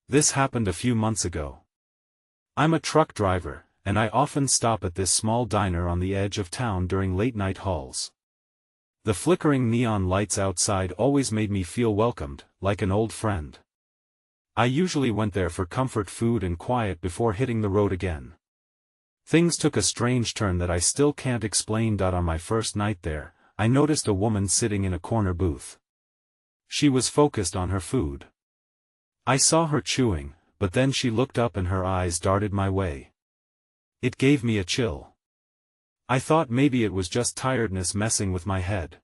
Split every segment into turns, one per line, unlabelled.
This happened a few months ago. I'm a truck driver, and I often stop at this small diner on the edge of town during late-night hauls. The flickering neon lights outside always made me feel welcomed, like an old friend. I usually went there for comfort food and quiet before hitting the road again. Things took a strange turn that I still can't explain. On my first night there, I noticed a woman sitting in a corner booth. She was focused on her food. I saw her chewing, but then she looked up and her eyes darted my way. It gave me a chill. I thought maybe it was just tiredness messing with my head.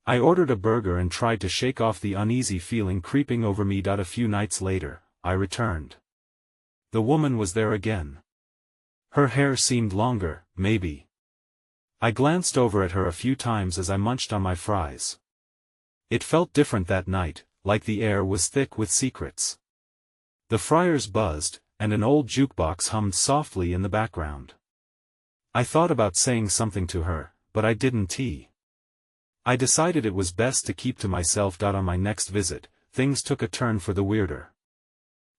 I ordered a burger and tried to shake off the uneasy feeling creeping over me. A few nights later, I returned. The woman was there again. Her hair seemed longer, maybe. I glanced over at her a few times as I munched on my fries. It felt different that night, like the air was thick with secrets. The fryers buzzed, and an old jukebox hummed softly in the background. I thought about saying something to her, but I didn't. I decided it was best to keep to myself. On my next visit, things took a turn for the weirder.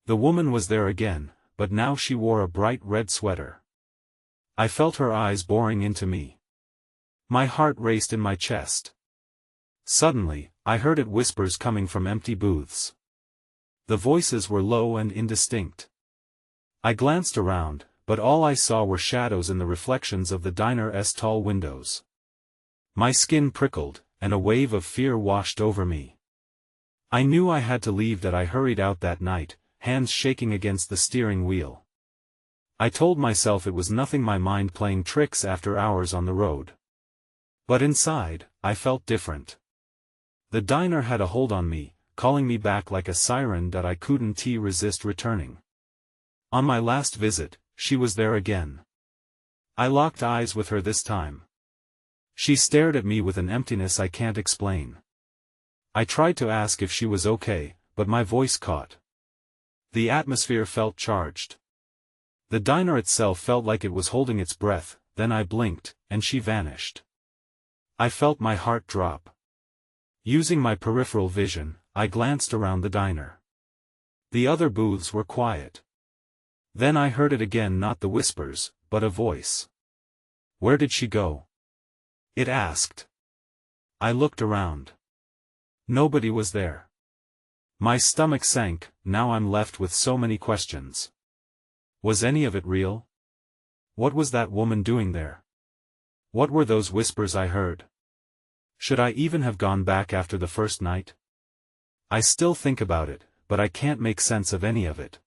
The woman was there again, but now she wore a bright red sweater. I felt her eyes boring into me. My heart raced in my chest. Suddenly, I heard it whispers coming from empty booths. The voices were low and indistinct. I glanced around, but all I saw were shadows in the reflections of the diner's tall windows. My skin prickled, and a wave of fear washed over me. I knew I had to leave. I hurried out that night, hands shaking against the steering wheel. I told myself it was nothing, my mind playing tricks after hours on the road. But inside, I felt different. The diner had a hold on me, calling me back like a siren. I couldn't resist returning. On my last visit, she was there again. I locked eyes with her this time. She stared at me with an emptiness I can't explain. I tried to ask if she was okay, but my voice caught. The atmosphere felt charged. The diner itself felt like it was holding its breath. Then I blinked, and she vanished. I felt my heart drop. Using my peripheral vision, I glanced around the diner. The other booths were quiet. Then I heard it again, not the whispers, but a voice. "Where did she go?" it asked. I looked around. Nobody was there. My stomach sank. Now I'm left with so many questions. Was any of it real? What was that woman doing there? What were those whispers I heard? Should I even have gone back after the first night? I still think about it, but I can't make sense of any of it.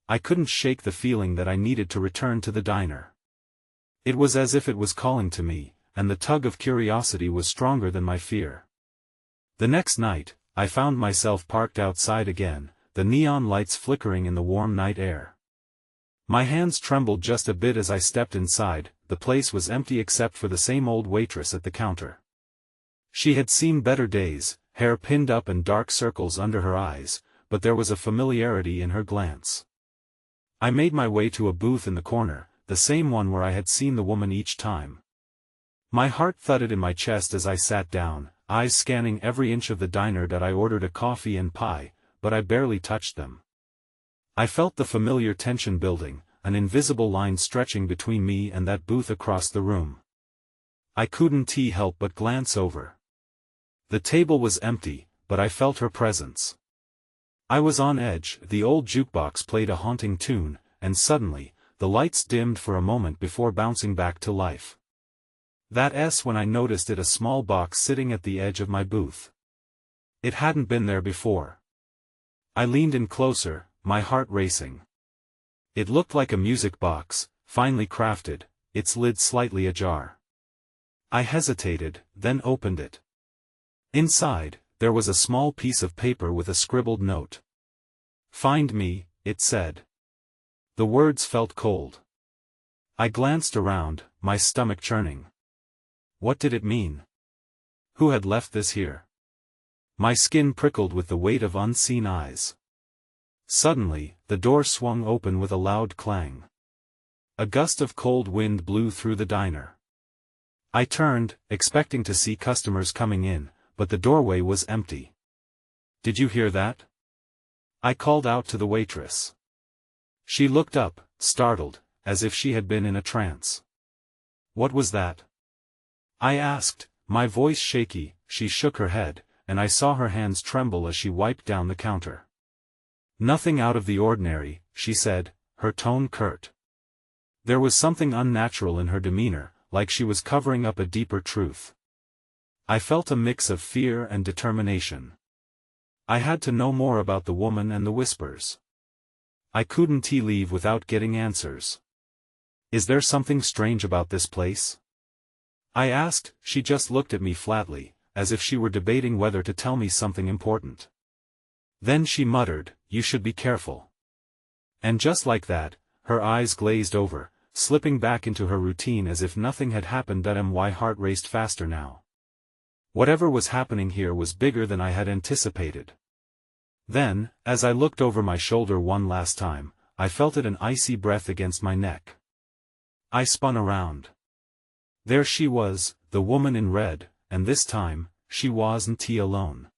I couldn't shake the feeling that I needed to return to the diner. It was as if it was calling to me, and the tug of curiosity was stronger than my fear. The next night, I found myself parked outside again, the neon lights flickering in the warm night air. My hands trembled just a bit as I stepped inside. The place was empty except for the same old waitress at the counter. She had seen better days, hair pinned up and dark circles under her eyes, but there was a familiarity in her glance. I made my way to a booth in the corner, the same one where I had seen the woman each time. My heart thudded in my chest as I sat down, eyes scanning every inch of the diner. I ordered a coffee and pie, but I barely touched them. I felt the familiar tension building, an invisible line stretching between me and that booth across the room. I couldn't help but glance over. The table was empty, but I felt her presence. I was on edge. The old jukebox played a haunting tune, and suddenly, the lights dimmed for a moment before bouncing back to life. That's when I noticed a small box sitting at the edge of my booth. It hadn't been there before. I leaned in closer, my heart racing. It looked like a music box, finely crafted, its lid slightly ajar. I hesitated, then opened it. Inside, there was a small piece of paper with a scribbled note. "Find me," it said. The words felt cold. I glanced around, my stomach churning. What did it mean? Who had left this here? My skin prickled with the weight of unseen eyes. Suddenly, the door swung open with a loud clang. A gust of cold wind blew through the diner. I turned, expecting to see customers coming in, but the doorway was empty. "Did you hear that?" I called out to the waitress. She looked up, startled, as if she had been in a trance. "What was that?" I asked, my voice shaky. She shook her head, and I saw her hands tremble as she wiped down the counter. "Nothing out of the ordinary," she said, her tone curt. There was something unnatural in her demeanor, like she was covering up a deeper truth. I felt a mix of fear and determination. I had to know more about the woman and the whispers. I couldn't leave without getting answers. "Is there something strange about this place?" I asked. She just looked at me flatly, as if she were debating whether to tell me something important. Then she muttered, "You should be careful." And just like that, her eyes glazed over, slipping back into her routine as if nothing had happened. My heart raced faster now. Whatever was happening here was bigger than I had anticipated. Then, as I looked over my shoulder one last time, I felt an icy breath against my neck. I spun around. There she was, the woman in red, and this time, she wasn't alone.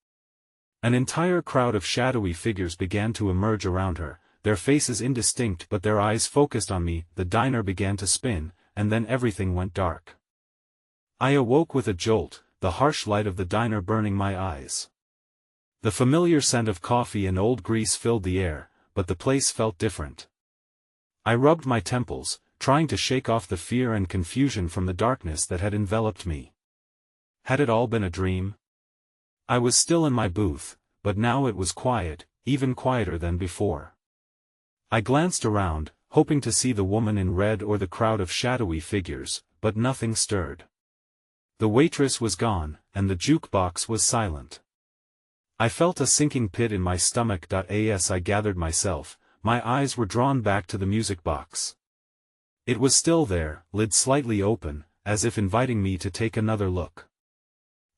An entire crowd of shadowy figures began to emerge around her, their faces indistinct but their eyes focused on me. The diner began to spin, and then everything went dark. I awoke with a jolt, the harsh light of the diner burning my eyes. The familiar scent of coffee and old grease filled the air, but the place felt different. I rubbed my temples, trying to shake off the fear and confusion from the darkness that had enveloped me. Had it all been a dream? I was still in my booth, but now it was quiet, even quieter than before. I glanced around, hoping to see the woman in red or the crowd of shadowy figures, but nothing stirred. The waitress was gone, and the jukebox was silent. I felt a sinking pit in my stomach. As I gathered myself, my eyes were drawn back to the music box. It was still there, lid slightly open, as if inviting me to take another look.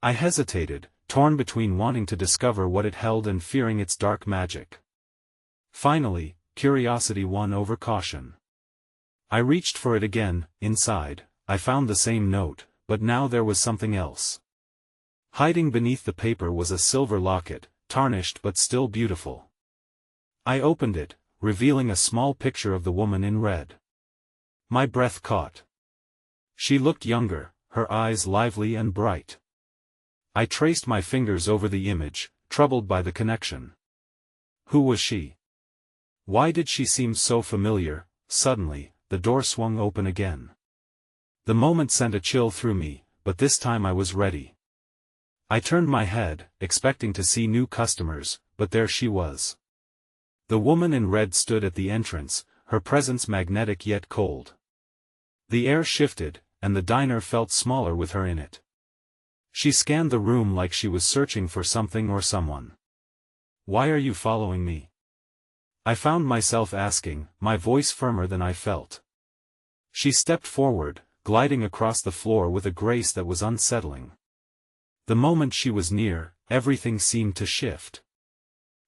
I hesitated, torn between wanting to discover what it held and fearing its dark magic. Finally, curiosity won over caution. I reached for it again. Inside, I found the same note, but now there was something else. Hiding beneath the paper was a silver locket, tarnished but still beautiful. I opened it, revealing a small picture of the woman in red. My breath caught. She looked younger, her eyes lively and bright. I traced my fingers over the image, troubled by the connection. Who was she? Why did she seem so familiar? Suddenly, the door swung open again. The moment sent a chill through me, but this time I was ready. I turned my head, expecting to see new customers, but there she was. The woman in red stood at the entrance, her presence magnetic yet cold. The air shifted, and the diner felt smaller with her in it. She scanned the room like she was searching for something or someone. "Why are you following me?" I found myself asking, my voice firmer than I felt. She stepped forward, gliding across the floor with a grace that was unsettling. The moment she was near, everything seemed to shift.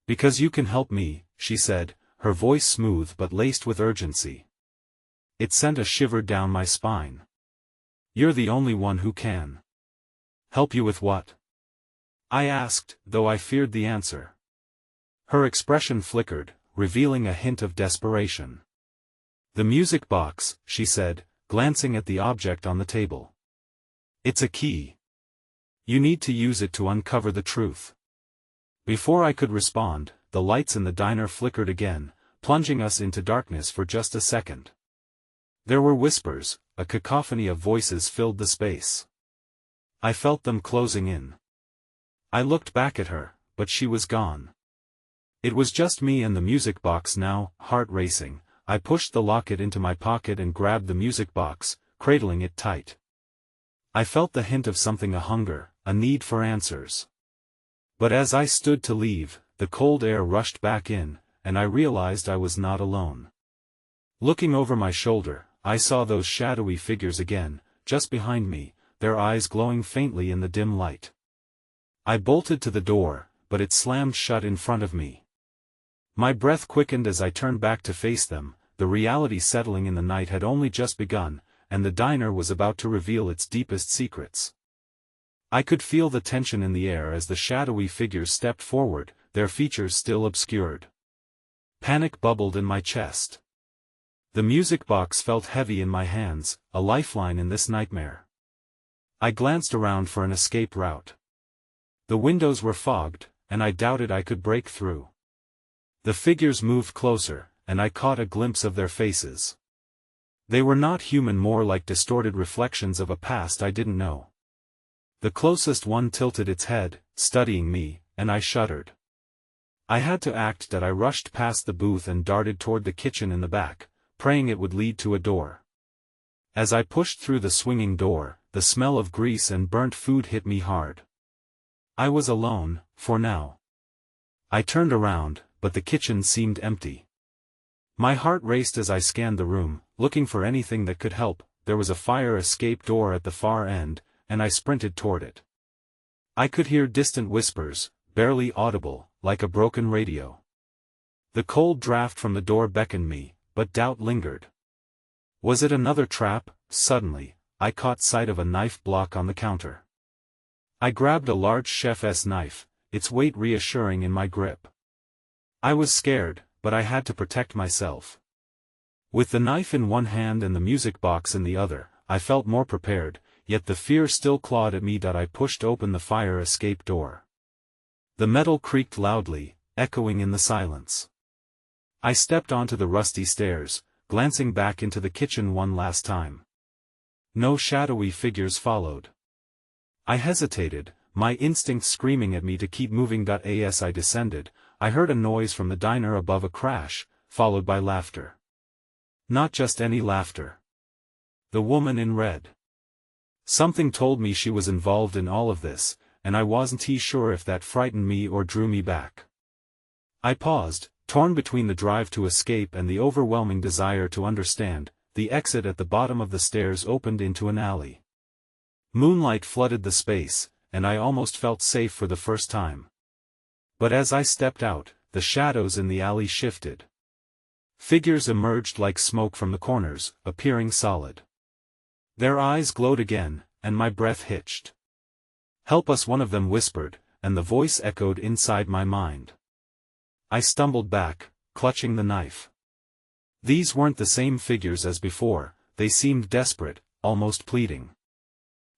"Because you can help me," she said, her voice smooth but laced with urgency. It sent a shiver down my spine. "You're the only one who can." "Help you with what?" I asked, though I feared the answer. Her expression flickered, revealing a hint of desperation. "The music box," she said, glancing at the object on the table. "It's a key. You need to use it to uncover the truth." Before I could respond, the lights in the diner flickered again, plunging us into darkness for just a second. There were whispers, a cacophony of voices filled the space. I felt them closing in. I looked back at her, but she was gone. It was just me and the music box now. Heart racing, I pushed the locket into my pocket and grabbed the music box, cradling it tight. I felt the hint of something, a hunger, a need for answers. But as I stood to leave, the cold air rushed back in, and I realized I was not alone. Looking over my shoulder, I saw those shadowy figures again, just behind me, their eyes glowing faintly in the dim light. I bolted to the door, but it slammed shut in front of me. My breath quickened as I turned back to face them. The reality settling in the night had only just begun, and the diner was about to reveal its deepest secrets. I could feel the tension in the air as the shadowy figures stepped forward, their features still obscured. Panic bubbled in my chest. The music box felt heavy in my hands, a lifeline in this nightmare. I glanced around for an escape route. The windows were fogged, and I doubted I could break through. The figures moved closer, and I caught a glimpse of their faces. They were not human, more like distorted reflections of a past I didn't know. The closest one tilted its head, studying me, and I shuddered. I had to act that I rushed past the booth and darted toward the kitchen in the back, praying it would lead to a door. As I pushed through the swinging door, the smell of grease and burnt food hit me hard. I was alone, for now. I turned around, but the kitchen seemed empty. My heart raced as I scanned the room, looking for anything that could help. There was a fire escape door at the far end, and I sprinted toward it. I could hear distant whispers, barely audible, like a broken radio. The cold draft from the door beckoned me, but doubt lingered. Was it another trap? Suddenly, I caught sight of a knife block on the counter. I grabbed a large chef's knife, its weight reassuring in my grip. I was scared, but I had to protect myself. With the knife in one hand and the music box in the other, I felt more prepared, yet the fear still clawed at me. I pushed open the fire escape door. The metal creaked loudly, echoing in the silence. I stepped onto the rusty stairs, glancing back into the kitchen one last time. No shadowy figures followed. I hesitated, my instincts screaming at me to keep moving. As I descended, I heard a noise from the diner above, a crash, followed by laughter. Not just any laughter. The woman in red. Something told me she was involved in all of this, and I wasn't sure if that frightened me or drew me back. I paused, torn between the drive to escape and the overwhelming desire to understand. The exit at the bottom of the stairs opened into an alley. Moonlight flooded the space, and I almost felt safe for the first time. But as I stepped out, the shadows in the alley shifted. Figures emerged like smoke from the corners, appearing solid. Their eyes glowed again, and my breath hitched. "Help us," one of them whispered, and the voice echoed inside my mind. I stumbled back, clutching the knife. These weren't the same figures as before, they seemed desperate, almost pleading.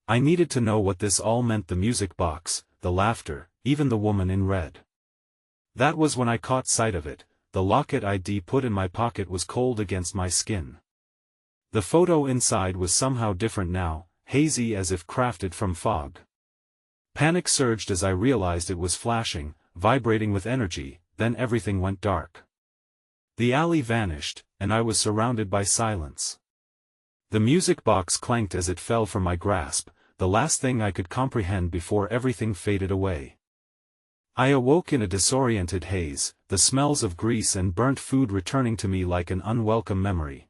I needed to know what this all meant: the music box, the laughter, even the woman in red. That was when I caught sight of it. The locket I'd put in my pocket was cold against my skin. The photo inside was somehow different now, hazy as if crafted from fog. Panic surged as I realized it was flashing, vibrating with energy, then everything went dark. The alley vanished, and I was surrounded by silence. The music box clanked as it fell from my grasp, the last thing I could comprehend before everything faded away. I awoke in a disoriented haze, the smells of grease and burnt food returning to me like an unwelcome memory.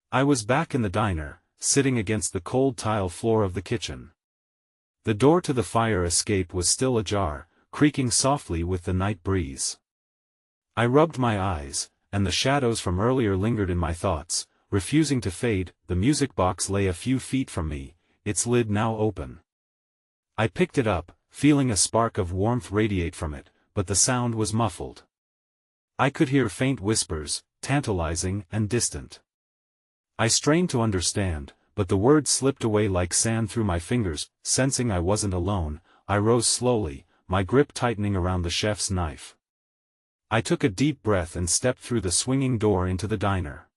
I was back in the diner, sitting against the cold tile floor of the kitchen. The door to the fire escape was still ajar, creaking softly with the night breeze. I rubbed my eyes, and the shadows from earlier lingered in my thoughts, refusing to fade. The music box lay a few feet from me, its lid now open. I picked it up, feeling a spark of warmth radiate from it, but the sound was muffled. I could hear faint whispers, tantalizing and distant. I strained to understand, but the words slipped away like sand through my fingers. Sensing I wasn't alone, I rose slowly, my grip tightening around the chef's knife. I took a deep breath and stepped through the swinging door into the diner.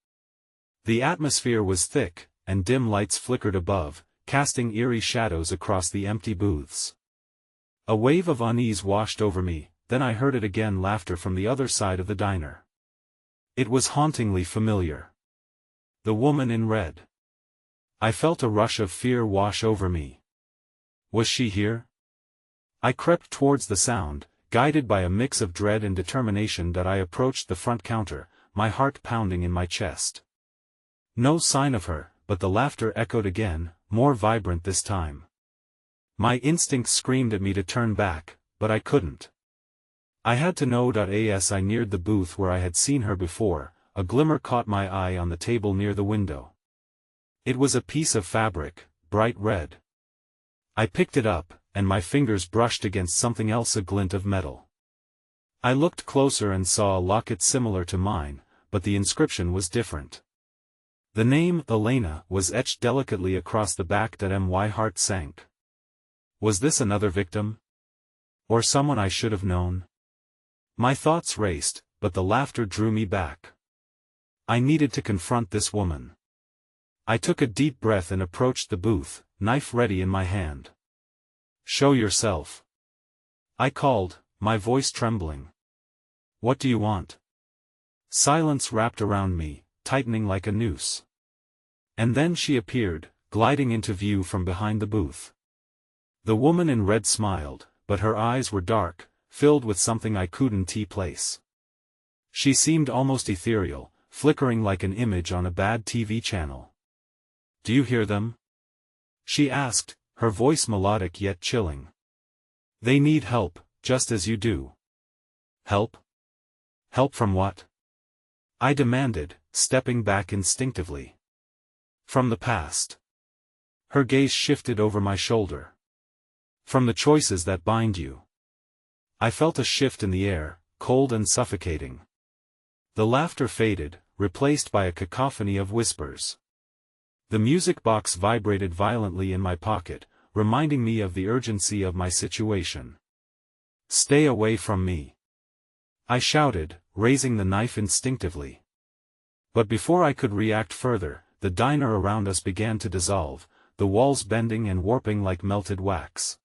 The atmosphere was thick, and dim lights flickered above, casting eerie shadows across the empty booths. A wave of unease washed over me, then I heard it again: laughter from the other side of the diner. It was hauntingly familiar. The woman in red. I felt a rush of fear wash over me. Was she here? I crept towards the sound, guided by a mix of dread and determination. I approached the front counter, my heart pounding in my chest. No sign of her, but the laughter echoed again, more vibrant this time. My instincts screamed at me to turn back, but I couldn't. I had to know. As I neared the booth where I had seen her before, a glimmer caught my eye on the table near the window. It was a piece of fabric, bright red. I picked it up, and my fingers brushed against something else, a glint of metal. I looked closer and saw a locket similar to mine, but the inscription was different. The name, Elena, was etched delicately across the back. My heart sank. Was this another victim? Or someone I should have known? My thoughts raced, but the laughter drew me back. I needed to confront this woman. I took a deep breath and approached the booth, knife ready in my hand. "Show yourself," I called, my voice trembling. "What do you want?" Silence wrapped around me, tightening like a noose. And then she appeared, gliding into view from behind the booth. The woman in red smiled, but her eyes were dark, filled with something I couldn't place. She seemed almost ethereal, flickering like an image on a bad TV channel. "Do you hear them?" she asked, her voice melodic yet chilling. "They need help, just as you do." "Help? Help from what?" I demanded, stepping back instinctively. "From the past." Her gaze shifted over my shoulder. "From the choices that bind you." I felt a shift in the air, cold and suffocating. The laughter faded, replaced by a cacophony of whispers. The music box vibrated violently in my pocket, reminding me of the urgency of my situation. "Stay away from me," I shouted, raising the knife instinctively. But before I could react further, the diner around us began to dissolve, the walls bending and warping like melted wax.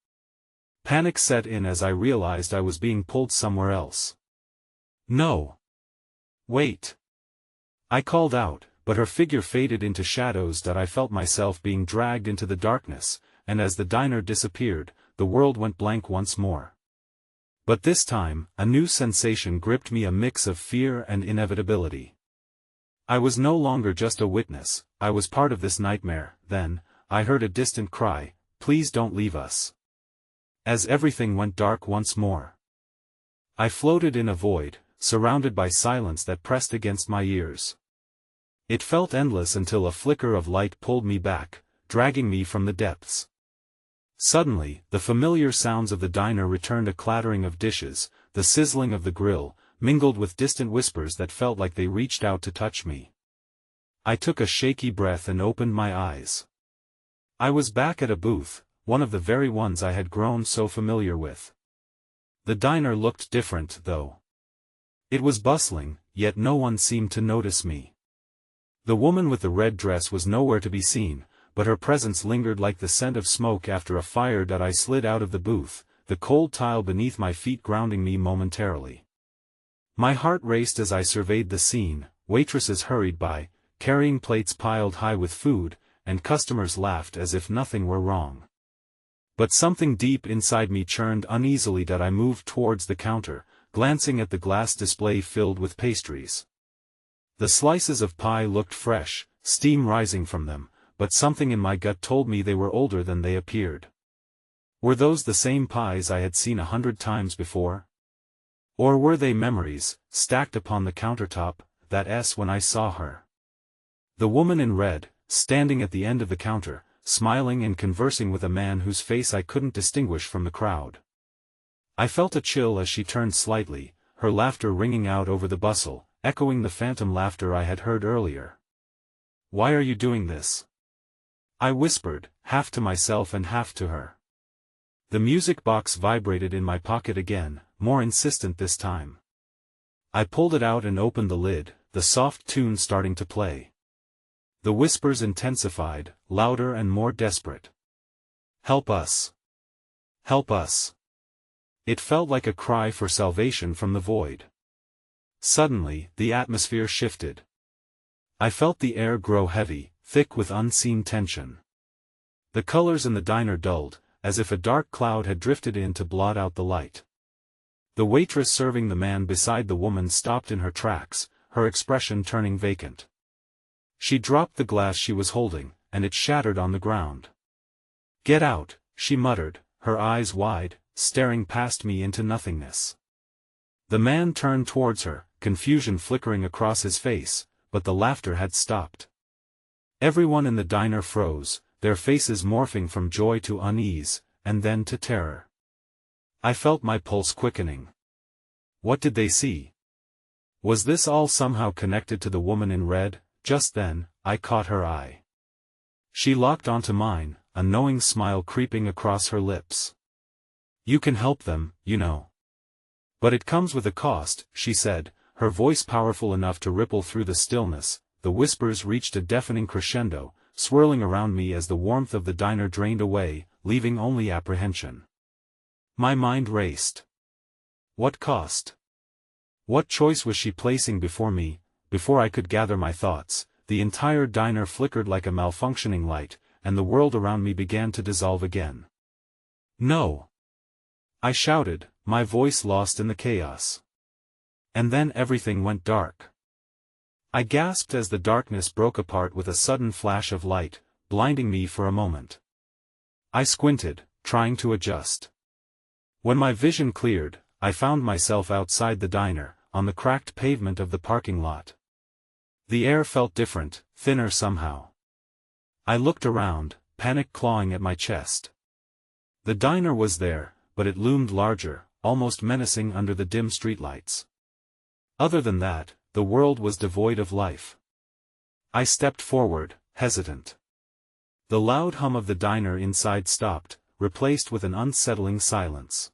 Panic set in as I realized I was being pulled somewhere else. "No! Wait!" I called out, but her figure faded into shadows that I felt myself being dragged into the darkness, and as the diner disappeared, the world went blank once more. But this time, a new sensation gripped me, a mix of fear and inevitability. I was no longer just a witness, I was part of this nightmare. Then, I heard a distant cry, "Please don't leave us." As everything went dark once more. I floated in a void, surrounded by silence that pressed against my ears. It felt endless until a flicker of light pulled me back, dragging me from the depths. Suddenly, the familiar sounds of the diner returned, a clattering of dishes, the sizzling of the grill, mingled with distant whispers that felt like they reached out to touch me. I took a shaky breath and opened my eyes. I was back at a booth, one of the very ones I had grown so familiar with. The diner looked different, though. It was bustling, yet no one seemed to notice me. The woman with the red dress was nowhere to be seen, but her presence lingered like the scent of smoke after a fire. I slid out of the booth, the cold tile beneath my feet grounding me momentarily. My heart raced as I surveyed the scene. Waitresses hurried by, carrying plates piled high with food, and customers laughed as if nothing were wrong. But something deep inside me churned uneasily. I moved towards the counter, glancing at the glass display filled with pastries. The slices of pie looked fresh, steam rising from them, but something in my gut told me they were older than they appeared. Were those the same pies I had seen 100 times before? Or were they memories, stacked upon the countertop, when I saw her? The woman in red, standing at the end of the counter, smiling and conversing with a man whose face I couldn't distinguish from the crowd. I felt a chill as she turned slightly, her laughter ringing out over the bustle, echoing the phantom laughter I had heard earlier. "Why are you doing this?" I whispered, half to myself and half to her. The music box vibrated in my pocket again, more insistent this time. I pulled it out and opened the lid, the soft tune starting to play. The whispers intensified, louder and more desperate. "Help us! Help us!" It felt like a cry for salvation from the void. Suddenly, the atmosphere shifted. I felt the air grow heavy, thick with unseen tension. The colors in the diner dulled, as if a dark cloud had drifted in to blot out the light. The waitress serving the man beside the woman stopped in her tracks, her expression turning vacant. She dropped the glass she was holding, and it shattered on the ground. "Get out," she muttered, her eyes wide, staring past me into nothingness. The man turned towards her, confusion flickering across his face, but the laughter had stopped. Everyone in the diner froze, their faces morphing from joy to unease, and then to terror. I felt my pulse quickening. What did they see? Was this all somehow connected to the woman in red? Just then, I caught her eye. She locked onto mine, a knowing smile creeping across her lips. You can help them, you know. But it comes with a cost, she said, her voice powerful enough to ripple through the stillness. The whispers reached a deafening crescendo, swirling around me as the warmth of the diner drained away, leaving only apprehension. My mind raced. What cost? What choice was she placing before me? Before I could gather my thoughts, the entire diner flickered like a malfunctioning light, and the world around me began to dissolve again. No! I shouted, my voice lost in the chaos. And then everything went dark. I gasped as the darkness broke apart with a sudden flash of light, blinding me for a moment. I squinted, trying to adjust. When my vision cleared, I found myself outside the diner, on the cracked pavement of the parking lot. The air felt different, thinner somehow. I looked around, panic clawing at my chest. The diner was there, but it loomed larger, almost menacing under the dim streetlights. Other than that, the world was devoid of life. I stepped forward, hesitant. The loud hum of the diner inside stopped, replaced with an unsettling silence.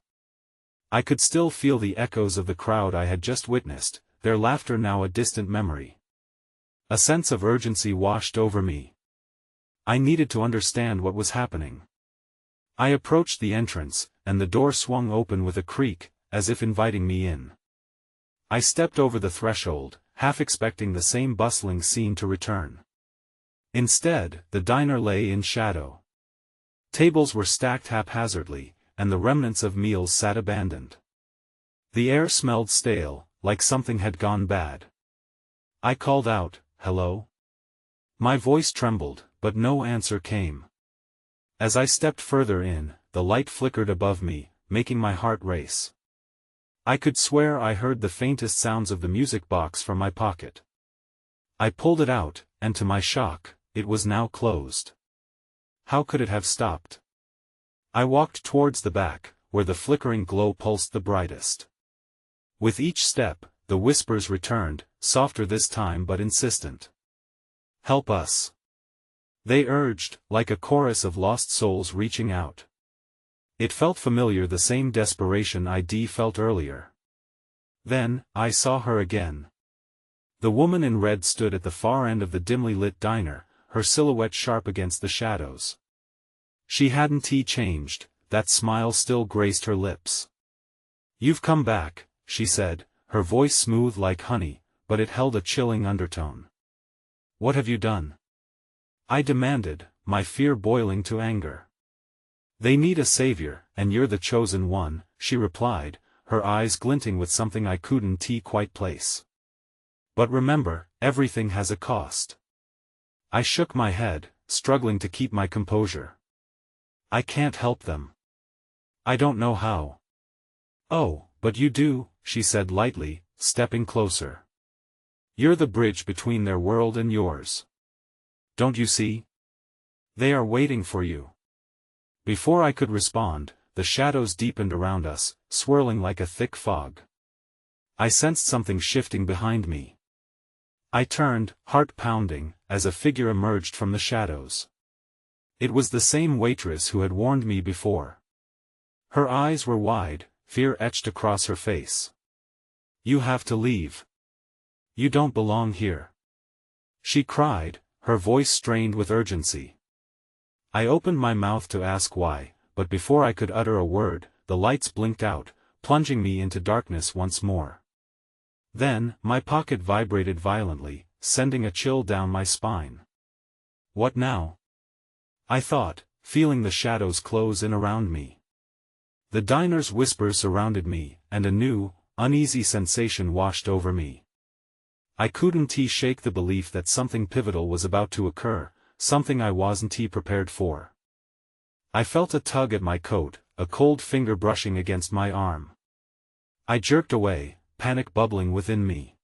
I could still feel the echoes of the crowd I had just witnessed, their laughter now a distant memory. A sense of urgency washed over me. I needed to understand what was happening. I approached the entrance, and the door swung open with a creak, as if inviting me in. I stepped over the threshold, half expecting the same bustling scene to return. Instead, the diner lay in shadow. Tables were stacked haphazardly, and the remnants of meals sat abandoned. The air smelled stale, like something had gone bad. I called out, "Hello?" My voice trembled, but no answer came. As I stepped further in, the light flickered above me, making my heart race. I could swear I heard the faintest sounds of the music box from my pocket. I pulled it out, and to my shock, it was now closed. How could it have stopped? I walked towards the back, where the flickering glow pulsed the brightest. With each step, the whispers returned, softer this time but insistent. "Help us," they urged, like a chorus of lost souls reaching out. It felt familiar, the same desperation I'd felt earlier. Then, I saw her again. The woman in red stood at the far end of the dimly lit diner, her silhouette sharp against the shadows. She hadn't changed, that smile still graced her lips. "You've come back," she said, her voice smooth like honey, but it held a chilling undertone. "What have you done?" I demanded, my fear boiling to anger. "They need a savior, and you're the chosen one," she replied, her eyes glinting with something I couldn't quite place. "But remember, everything has a cost." I shook my head, struggling to keep my composure. "I can't help them. I don't know how." "Oh, but you do," she said lightly, stepping closer. "You're the bridge between their world and yours. Don't you see? They are waiting for you." Before I could respond, the shadows deepened around us, swirling like a thick fog. I sensed something shifting behind me. I turned, heart pounding, as a figure emerged from the shadows. It was the same waitress who had warned me before. Her eyes were wide, fear etched across her face. "You have to leave. You don't belong here," she cried, her voice strained with urgency. I opened my mouth to ask why, but before I could utter a word, the lights blinked out, plunging me into darkness once more. Then, my pocket vibrated violently, sending a chill down my spine. What now? I thought, feeling the shadows close in around me. The diner's whispers surrounded me, and a new, uneasy sensation washed over me. I couldn't shake the belief that something pivotal was about to occur, something I wasn't prepared for. I felt a tug at my coat, a cold finger brushing against my arm. I jerked away, panic bubbling within me.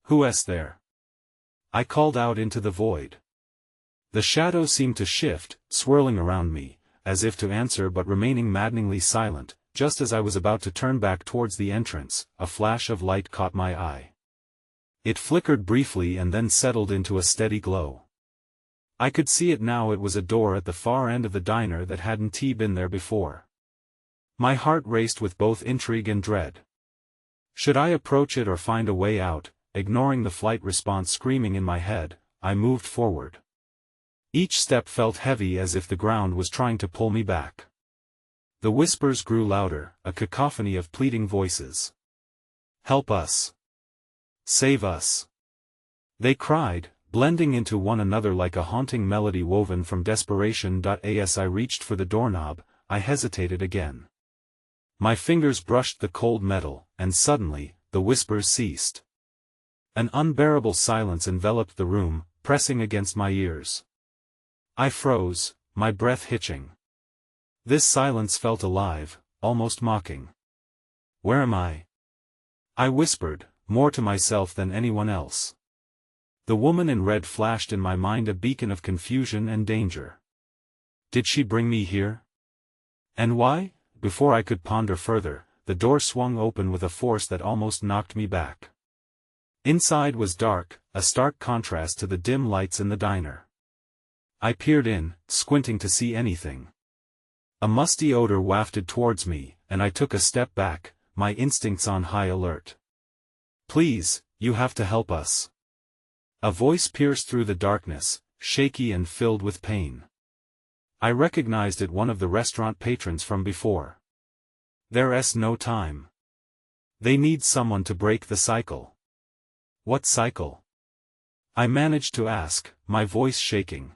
"Who's there?" I called out into the void. The shadows seemed to shift, swirling around me, as if to answer but remaining maddeningly silent, just as I was about to turn back towards the entrance, a flash of light caught my eye. It flickered briefly and then settled into a steady glow. I could see it now. It was a door at the far end of the diner that hadn't been there before. My heart raced with both intrigue and dread. Should I approach it or find a way out? Ignoring the flight response screaming in my head, I moved forward. Each step felt heavy, as if the ground was trying to pull me back. The whispers grew louder, a cacophony of pleading voices. "Help us! Save us!" they cried, blending into one another like a haunting melody woven from desperation. As I reached for the doorknob, I hesitated again. My fingers brushed the cold metal, and suddenly, the whispers ceased. An unbearable silence enveloped the room, pressing against my ears. I froze, my breath hitching. This silence felt alive, almost mocking. "Where am I?" I whispered, more to myself than anyone else. The woman in red flashed in my mind, a beacon of confusion and danger. Did she bring me here? And why? Before I could ponder further, the door swung open with a force that almost knocked me back. Inside was dark, a stark contrast to the dim lights in the diner. I peered in, squinting to see anything. A musty odor wafted towards me, and I took a step back, my instincts on high alert. "Please, you have to help us." A voice pierced through the darkness, shaky and filled with pain. I recognized it, one of the restaurant patrons from before. "There's no time. They need someone to break the cycle." "What cycle?" I managed to ask, my voice shaking.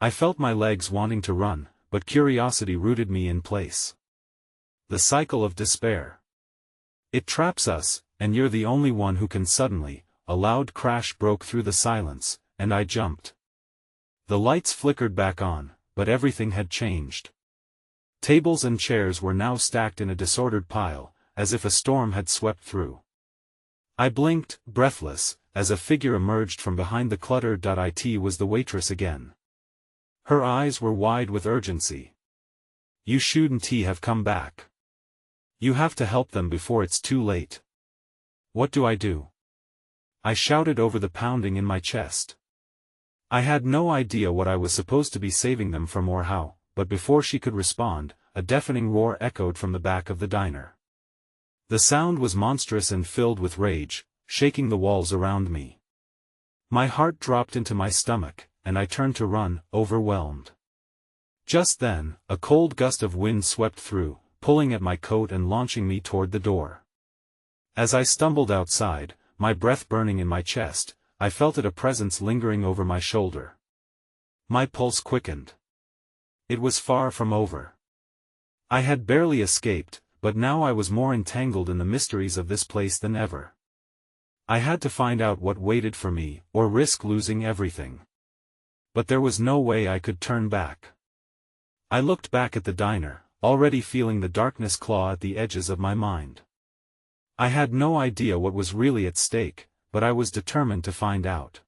I felt my legs wanting to run, but curiosity rooted me in place. "The cycle of despair. It traps us, and you're the only one who can." Suddenly, a loud crash broke through the silence, and I jumped. The lights flickered back on, but everything had changed. Tables and chairs were now stacked in a disordered pile, as if a storm had swept through. I blinked, breathless, as a figure emerged from behind the clutter. It was the waitress again. Her eyes were wide with urgency. "You shouldn't have come back. You have to help them before it's too late." "What do I do?" I shouted over the pounding in my chest. I had no idea what I was supposed to be saving them from or how, but before she could respond, a deafening roar echoed from the back of the diner. The sound was monstrous and filled with rage, shaking the walls around me. My heart dropped into my stomach, and I turned to run, overwhelmed. Just then, a cold gust of wind swept through, pulling at my coat and launching me toward the door. As I stumbled outside, my breath burning in my chest, I felt a presence lingering over my shoulder. My pulse quickened. It was far from over. I had barely escaped, but now I was more entangled in the mysteries of this place than ever. I had to find out what waited for me, or risk losing everything. But there was no way I could turn back. I looked back at the diner, already feeling the darkness claw at the edges of my mind. I had no idea what was really at stake, but I was determined to find out.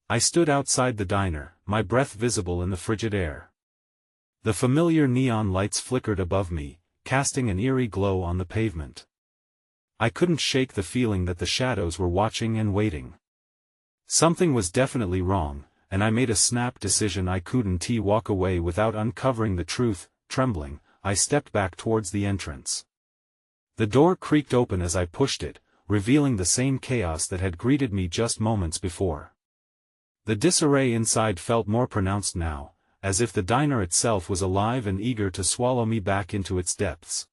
I stood outside the diner, my breath visible in the frigid air. The familiar neon lights flickered above me, casting an eerie glow on the pavement. I couldn't shake the feeling that the shadows were watching and waiting. Something was definitely wrong, and I made a snap decision. I couldn't walk away without uncovering the truth. Trembling, I stepped back towards the entrance. The door creaked open as I pushed it, revealing the same chaos that had greeted me just moments before. The disarray inside felt more pronounced now, as if the diner itself was alive and eager to swallow me back into its depths.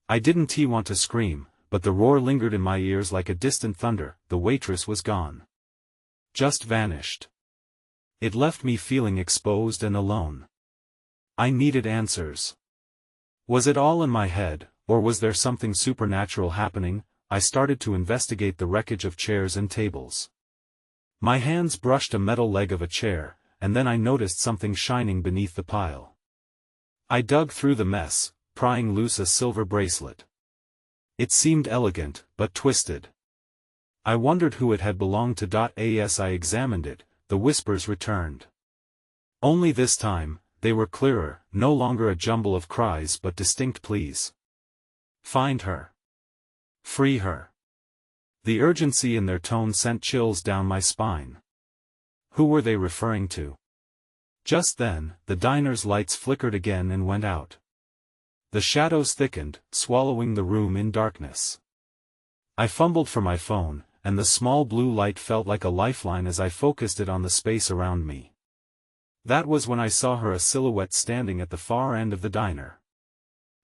I didn't want to scream, but the roar lingered in my ears like a distant thunder. The waitress was gone. Just vanished. It left me feeling exposed and alone. I needed answers. Was it all in my head, or was there something supernatural happening? I started to investigate the wreckage of chairs and tables. My hands brushed a metal leg of a chair, and then I noticed something shining beneath the pile. I dug through the mess, prying loose a silver bracelet. It seemed elegant, but twisted. I wondered who it had belonged to. As I examined it, the whispers returned. Only this time, they were clearer, no longer a jumble of cries but distinct pleas. Find her. Free her. The urgency in their tone sent chills down my spine. Who were they referring to? Just then, the diner's lights flickered again and went out. The shadows thickened, swallowing the room in darkness. I fumbled for my phone, and the small blue light felt like a lifeline as I focused it on the space around me. That was when I saw her, a silhouette standing at the far end of the diner.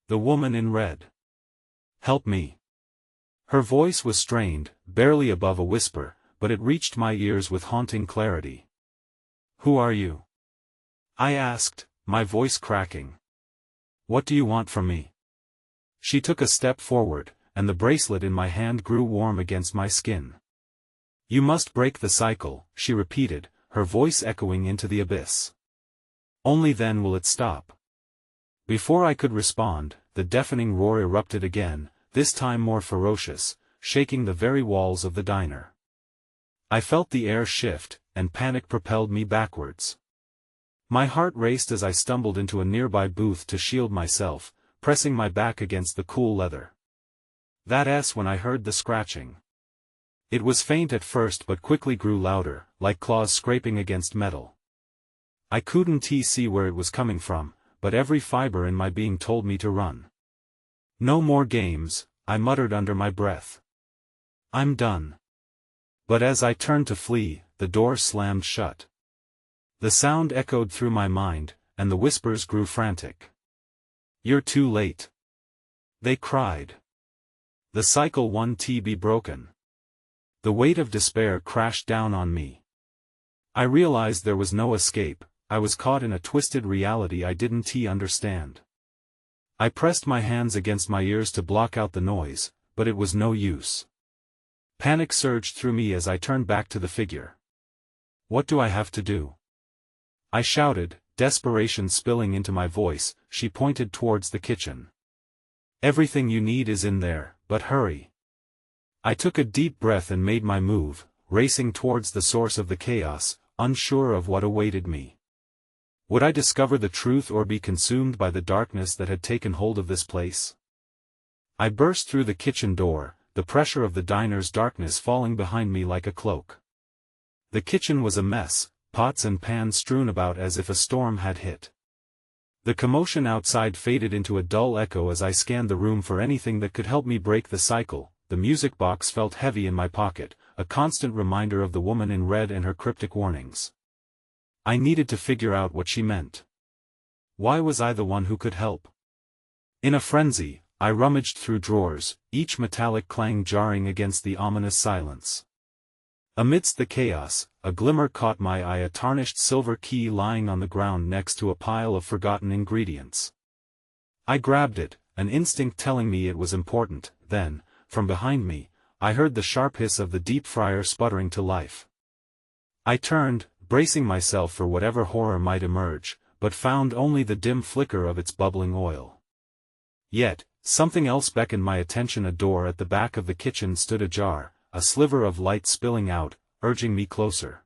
The woman in red. Help me. Her voice was strained, barely above a whisper, but it reached my ears with haunting clarity. Who are you? I asked, my voice cracking. What do you want from me? She took a step forward, and the bracelet in my hand grew warm against my skin. You must break the cycle, she repeated, her voice echoing into the abyss. Only then will it stop. Before I could respond, the deafening roar erupted again, this time more ferocious, shaking the very walls of the diner. I felt the air shift, and panic propelled me backwards. My heart raced as I stumbled into a nearby booth to shield myself, pressing my back against the cool leather. That's when I heard the scratching. It was faint at first but quickly grew louder, like claws scraping against metal. I couldn't see where it was coming from, but every fiber in my being told me to run. No more games, I muttered under my breath. I'm done. But as I turned to flee, the door slammed shut. The sound echoed through my mind, and the whispers grew frantic. You're too late. They cried. The cycle won't be broken. The weight of despair crashed down on me. I realized there was no escape, I was caught in a twisted reality I didn't understand. I pressed my hands against my ears to block out the noise, but it was no use. Panic surged through me as I turned back to the figure. What do I have to do? I shouted, desperation spilling into my voice. She pointed towards the kitchen. Everything you need is in there, but hurry. I took a deep breath and made my move, racing towards the source of the chaos, unsure of what awaited me. Would I discover the truth or be consumed by the darkness that had taken hold of this place? I burst through the kitchen door, the pressure of the diner's darkness falling behind me like a cloak. The kitchen was a mess, pots and pans strewn about as if a storm had hit. The commotion outside faded into a dull echo as I scanned the room for anything that could help me break the cycle. The music box felt heavy in my pocket, a constant reminder of the woman in red and her cryptic warnings. I needed to figure out what she meant. Why was I the one who could help? In a frenzy, I rummaged through drawers, each metallic clang jarring against the ominous silence. Amidst the chaos, a glimmer caught my eye, a tarnished silver key lying on the ground next to a pile of forgotten ingredients. I grabbed it, an instinct telling me it was important. Then, from behind me, I heard the sharp hiss of the deep fryer sputtering to life. I turned, bracing myself for whatever horror might emerge, but found only the dim flicker of its bubbling oil. Yet, something else beckoned my attention. A door at the back of the kitchen stood ajar, a sliver of light spilling out, urging me closer.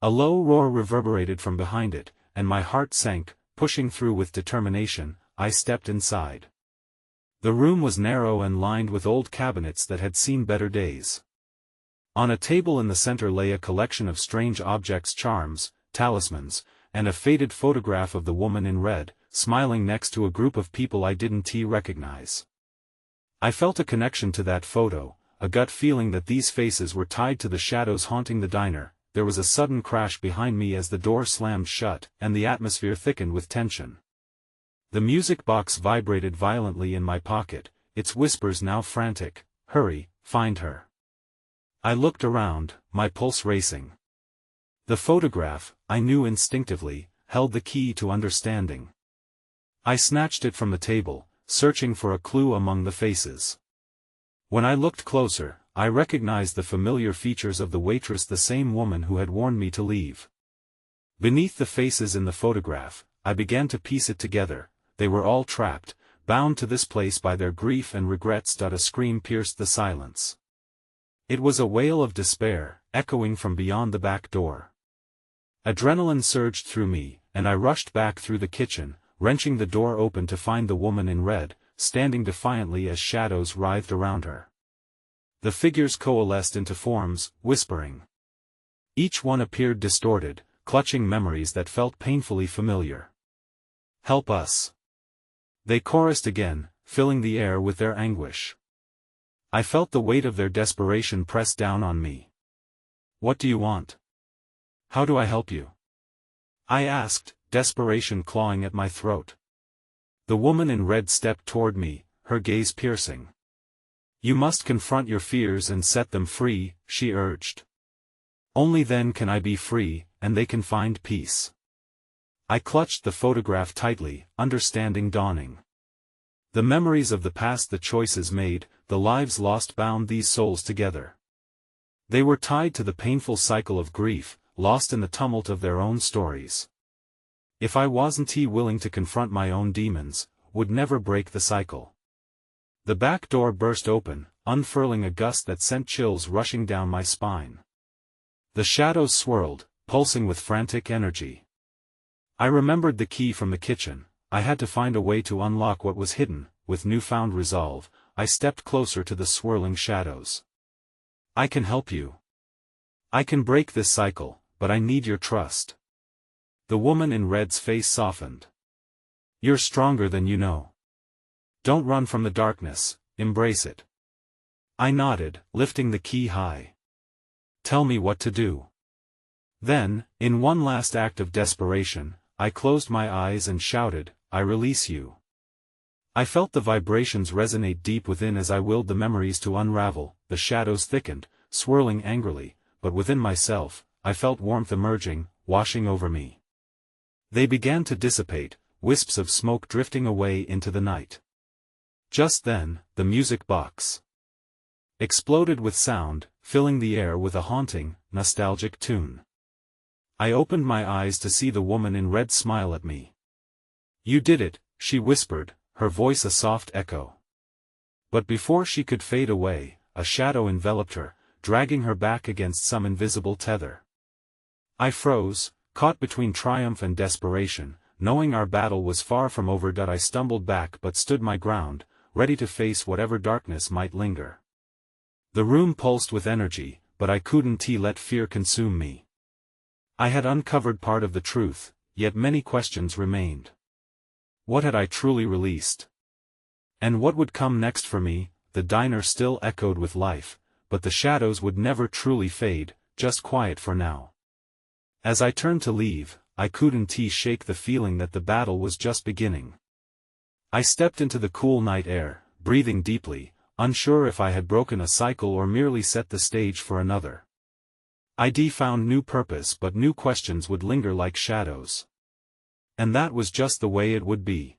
A low roar reverberated from behind it, and my heart sank. Pushing through with determination, I stepped inside. The room was narrow and lined with old cabinets that had seen better days. On a table in the center lay a collection of strange objects, charms, talismans, and a faded photograph of the woman in red, smiling next to a group of people I didn't recognize. I felt a connection to that photo, a gut feeling that these faces were tied to the shadows haunting the diner. There was a sudden crash behind me as the door slammed shut, and the atmosphere thickened with tension. The music box vibrated violently in my pocket, its whispers now frantic. Hurry, find her. I looked around, my pulse racing. The photograph, I knew instinctively, held the key to understanding. I snatched it from the table, searching for a clue among the faces. When I looked closer, I recognized the familiar features of the waitress, the same woman who had warned me to leave. Beneath the faces in the photograph, I began to piece it together. They were all trapped, bound to this place by their grief and regrets. A scream pierced the silence. It was a wail of despair, echoing from beyond the back door. Adrenaline surged through me, and I rushed back through the kitchen, wrenching the door open to find the woman in red, standing defiantly as shadows writhed around her. The figures coalesced into forms, whispering. Each one appeared distorted, clutching memories that felt painfully familiar. "Help us!" they chorused again, filling the air with their anguish. I felt the weight of their desperation press down on me. "What do you want? How do I help you?" I asked, desperation clawing at my throat. The woman in red stepped toward me, her gaze piercing. "You must confront your fears and set them free," she urged. "Only then can I be free, and they can find peace." I clutched the photograph tightly, understanding dawning. The memories of the past, the choices made, the lives lost bound these souls together. They were tied to the painful cycle of grief, lost in the tumult of their own stories. If I wasn't willing to confront my own demons, would never break the cycle. The back door burst open, unfurling a gust that sent chills rushing down my spine. The shadows swirled, pulsing with frantic energy. I remembered the key from the kitchen. I had to find a way to unlock what was hidden. With newfound resolve, I stepped closer to the swirling shadows. "I can help you. I can break this cycle, but I need your trust." The woman in red's face softened. "You're stronger than you know. Don't run from the darkness, embrace it." I nodded, lifting the key high. "Tell me what to do." Then, in one last act of desperation, I closed my eyes and shouted, "I release you." I felt the vibrations resonate deep within as I willed the memories to unravel. The shadows thickened, swirling angrily, but within myself, I felt warmth emerging, washing over me. They began to dissipate, wisps of smoke drifting away into the night. Just then, the music box exploded with sound, filling the air with a haunting, nostalgic tune. I opened my eyes to see the woman in red smile at me. "You did it," she whispered, her voice a soft echo. But before she could fade away, a shadow enveloped her, dragging her back against some invisible tether. I froze, caught between triumph and desperation, knowing our battle was far from over. I stumbled back but stood my ground, ready to face whatever darkness might linger. The room pulsed with energy, but I couldn't let fear consume me. I had uncovered part of the truth, yet many questions remained. What had I truly released? And what would come next for me? The diner still echoed with life, but the shadows would never truly fade, just quiet for now. As I turned to leave, I couldn't shake the feeling that the battle was just beginning. I stepped into the cool night air, breathing deeply, unsure if I had broken a cycle or merely set the stage for another. I found new purpose, but new questions would linger like shadows. And that was just the way it would be.